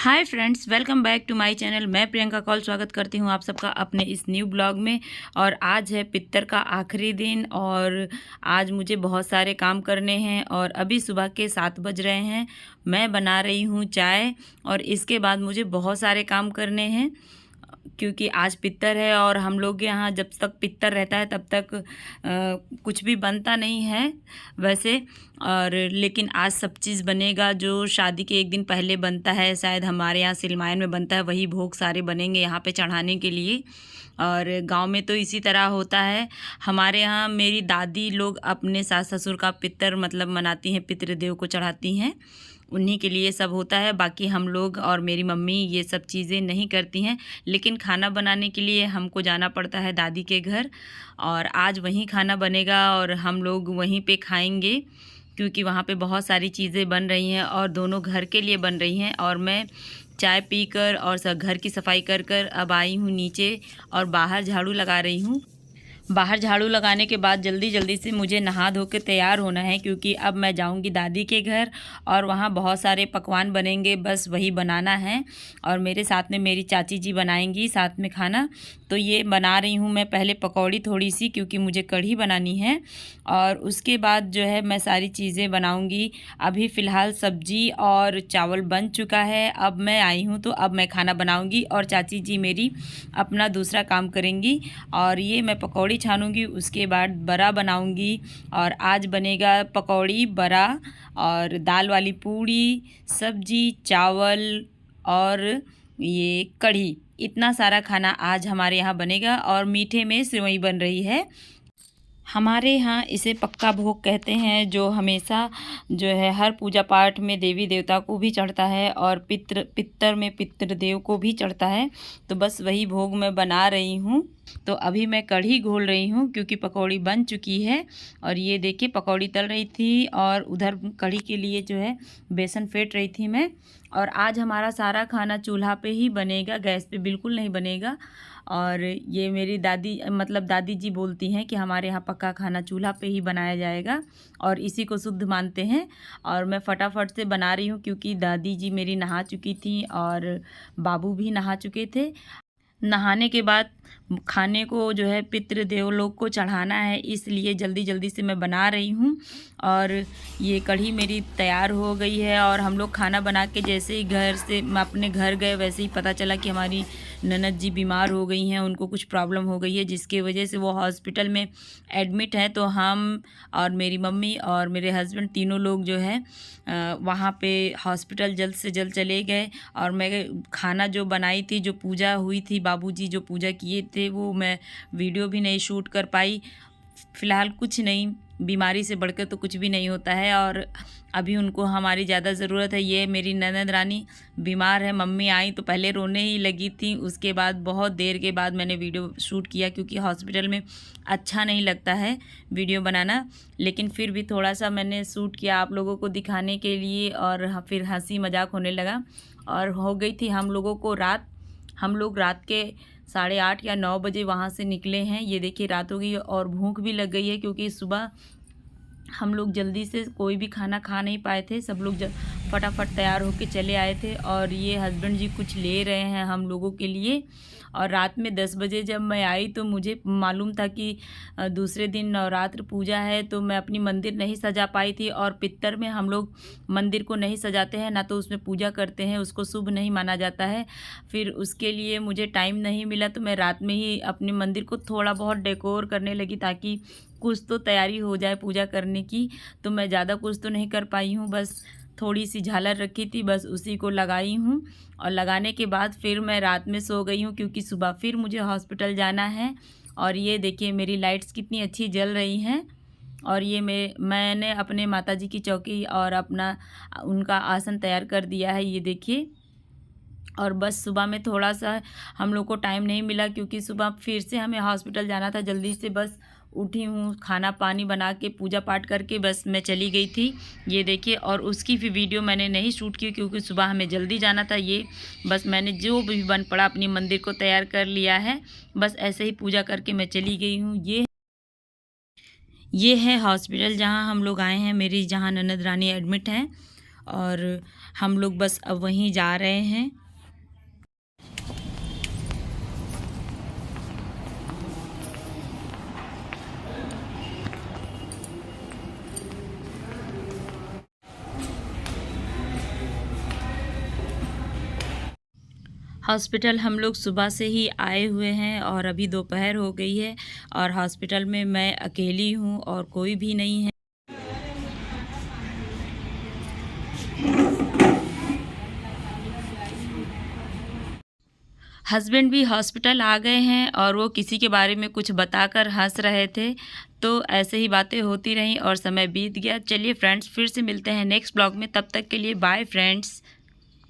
Hi friends, welcome back to my channel. मैं प्रियंका कौल स्वागत करती हूं आप सबका अपने इस न्यू ब्लॉग में। और आज है पित्तर का आखिरी दिन और आज मुझे बहुत सारे काम करने हैं और अभी सुबह के 7 बज रहे हैं। मैं बना रही हूं चाय और इसके बाद मुझे बहुत सारे काम करने हैं क्योंकि आज पित्तर है और हम लोग यहाँ जब तक पित्तर रहता है तब तक कुछ भी बनता नहीं है वैसे। और लेकिन आज सब चीज़ बनेगा जो शादी के एक दिन पहले बनता है, शायद हमारे यहाँ सिलमायन में बनता है, वही भोग सारे बनेंगे यहाँ पे चढ़ाने के लिए। और गांव में तो इसी तरह होता है। हमारे यहाँ मेरी दादी लोग अपने सास ससुर का पित्तर मतलब मनाती हैं, पितृदेव को चढ़ाती हैं, उन्हीं के लिए सब होता है। बाकी हम लोग और मेरी मम्मी ये सब चीज़ें नहीं करती हैं। लेकिन खाना बनाने के लिए हमको जाना पड़ता है दादी के घर और आज वहीं खाना बनेगा और हम लोग वहीं पे खाएंगे क्योंकि वहाँ पे बहुत सारी चीज़ें बन रही हैं और दोनों घर के लिए बन रही हैं। और मैं चाय पीकर और सब घर की सफाई कर कर अब आई हूँ नीचे और बाहर झाड़ू लगा रही हूँ। बाहर झाड़ू लगाने के बाद जल्दी जल्दी से मुझे नहा धो के तैयार होना है क्योंकि अब मैं जाऊंगी दादी के घर और वहाँ बहुत सारे पकवान बनेंगे, बस वही बनाना है। और मेरे साथ में मेरी चाची जी बनाएंगी साथ में खाना। तो ये बना रही हूँ मैं पहले पकौड़ी थोड़ी सी क्योंकि मुझे कढ़ी बनानी है और उसके बाद जो है मैं सारी चीज़ें बनाऊँगी। अभी फ़िलहाल सब्जी और चावल बन चुका है, अब मैं आई हूँ तो अब मैं खाना बनाऊँगी और चाची जी मेरी अपना दूसरा काम करेंगी। और ये मैं पकौड़ी छानूंगी, उसके बाद बड़ा बनाऊंगी और आज बनेगा पकौड़ी, बड़ा और दाल वाली पूड़ी, सब्जी, चावल और ये कढ़ी। इतना सारा खाना आज हमारे यहाँ बनेगा। और मीठे में सेवई बन रही है। हमारे यहाँ इसे पक्का भोग कहते हैं जो हमेशा जो है हर पूजा पाठ में देवी देवता को भी चढ़ता है और पित्तर में पितृदेव को भी चढ़ता है। तो बस वही भोग मैं बना रही हूँ। तो अभी मैं कढ़ी घोल रही हूँ क्योंकि पकौड़ी बन चुकी है। और ये देखिए पकौड़ी तल रही थी और उधर कढ़ी के लिए जो है बेसन फेंट रही थी मैं। और आज हमारा सारा खाना चूल्हा पे ही बनेगा, गैस पे बिल्कुल नहीं बनेगा। और ये मेरी दादी मतलब दादी जी बोलती हैं कि हमारे यहाँ पक्का खाना चूल्हा पे ही बनाया जाएगा और इसी को शुद्ध मानते हैं। और मैं फटाफट से बना रही हूँ क्योंकि दादी जी मेरी नहा चुकी थी और बाबू भी नहा चुके थे। नहाने के बाद खाने को जो है पितृदेव लोग को चढ़ाना है, इसलिए जल्दी जल्दी से मैं बना रही हूँ। और ये कढ़ी मेरी तैयार हो गई है और हम लोग खाना बना के जैसे ही घर से मैं अपने घर गए वैसे ही पता चला कि हमारी ननद जी बीमार हो गई हैं, उनको कुछ प्रॉब्लम हो गई है जिसकी वजह से वो हॉस्पिटल में एडमिट है। तो हम और मेरी मम्मी और मेरे हस्बैंड तीनों लोग जो है वहाँ पे हॉस्पिटल जल्द से जल्द चले गए। और मैं खाना जो बनाई थी, जो पूजा हुई थी, बाबूजी जो पूजा किए थे, वो मैं वीडियो भी नहीं शूट कर पाई। फ़िलहाल कुछ नहीं, बीमारी से बढ़कर तो कुछ भी नहीं होता है और अभी उनको हमारी ज़्यादा ज़रूरत है। ये मेरी ननद रानी बीमार है। मम्मी आई तो पहले रोने ही लगी थी, उसके बाद बहुत देर के बाद मैंने वीडियो शूट किया क्योंकि हॉस्पिटल में अच्छा नहीं लगता है वीडियो बनाना। लेकिन फिर भी थोड़ा सा मैंने शूट किया आप लोगों को दिखाने के लिए और फिर हंसी मजाक होने लगा। और हो गई थी हम लोगों को रात। हम लोग रात के 8:30 या 9 बजे वहाँ से निकले हैं। ये देखिए रात हो गई और भूख भी लग गई है क्योंकि सुबह हम लोग जल्दी से कोई भी खाना खा नहीं पाए थे, सब लोग फटाफट तैयार होके चले आए थे। और ये हस्बैंड जी कुछ ले रहे हैं हम लोगों के लिए। और रात में 10 बजे जब मैं आई तो मुझे मालूम था कि दूसरे दिन नवरात्र पूजा है, तो मैं अपनी मंदिर नहीं सजा पाई थी। और पित्तर में हम लोग मंदिर को नहीं सजाते हैं, ना तो उसमें पूजा करते हैं, उसको शुभ नहीं माना जाता है। फिर उसके लिए मुझे टाइम नहीं मिला तो मैं रात में ही अपने मंदिर को थोड़ा बहुत डेकोर करने लगी ताकि कुछ तो तैयारी हो जाए पूजा करने की। तो मैं ज़्यादा कुछ तो नहीं कर पाई हूँ, बस थोड़ी सी झालर रखी थी, बस उसी को लगाई हूँ। और लगाने के बाद फिर मैं रात में सो गई हूँ क्योंकि सुबह फिर मुझे हॉस्पिटल जाना है। और ये देखिए मेरी लाइट्स कितनी अच्छी जल रही हैं। और ये मैंने अपने माताजी की चौकी और अपना उनका आसन तैयार कर दिया है, ये देखिए। और बस सुबह में थोड़ा सा हम लोग को टाइम नहीं मिला क्योंकि सुबह फिर से हमें हॉस्पिटल जाना था। जल्दी से बस उठी हूँ, खाना पानी बना के पूजा पाठ करके बस मैं चली गई थी, ये देखिए। और उसकी भी वीडियो मैंने नहीं शूट की क्योंकि सुबह हमें जल्दी जाना था। ये बस मैंने जो भी बन पड़ा अपनी मंदिर को तैयार कर लिया है, बस ऐसे ही पूजा करके मैं चली गई हूँ। ये है हॉस्पिटल जहाँ हम लोग आए हैं, मेरी जहाँ ननद रानी एडमिट हैं। और हम लोग बस अब वहीं जा रहे हैं। हॉस्पिटल हम लोग सुबह से ही आए हुए हैं और अभी दोपहर हो गई है और हॉस्पिटल में मैं अकेली हूँ और कोई भी नहीं है। हस्बैंड भी हॉस्पिटल आ गए हैं और वो किसी के बारे में कुछ बताकर हंस रहे थे, तो ऐसे ही बातें होती रहीं और समय बीत गया। चलिए फ्रेंड्स, फिर से मिलते हैं नेक्स्ट ब्लॉग में, तब तक के लिए बाय फ्रेंड्स।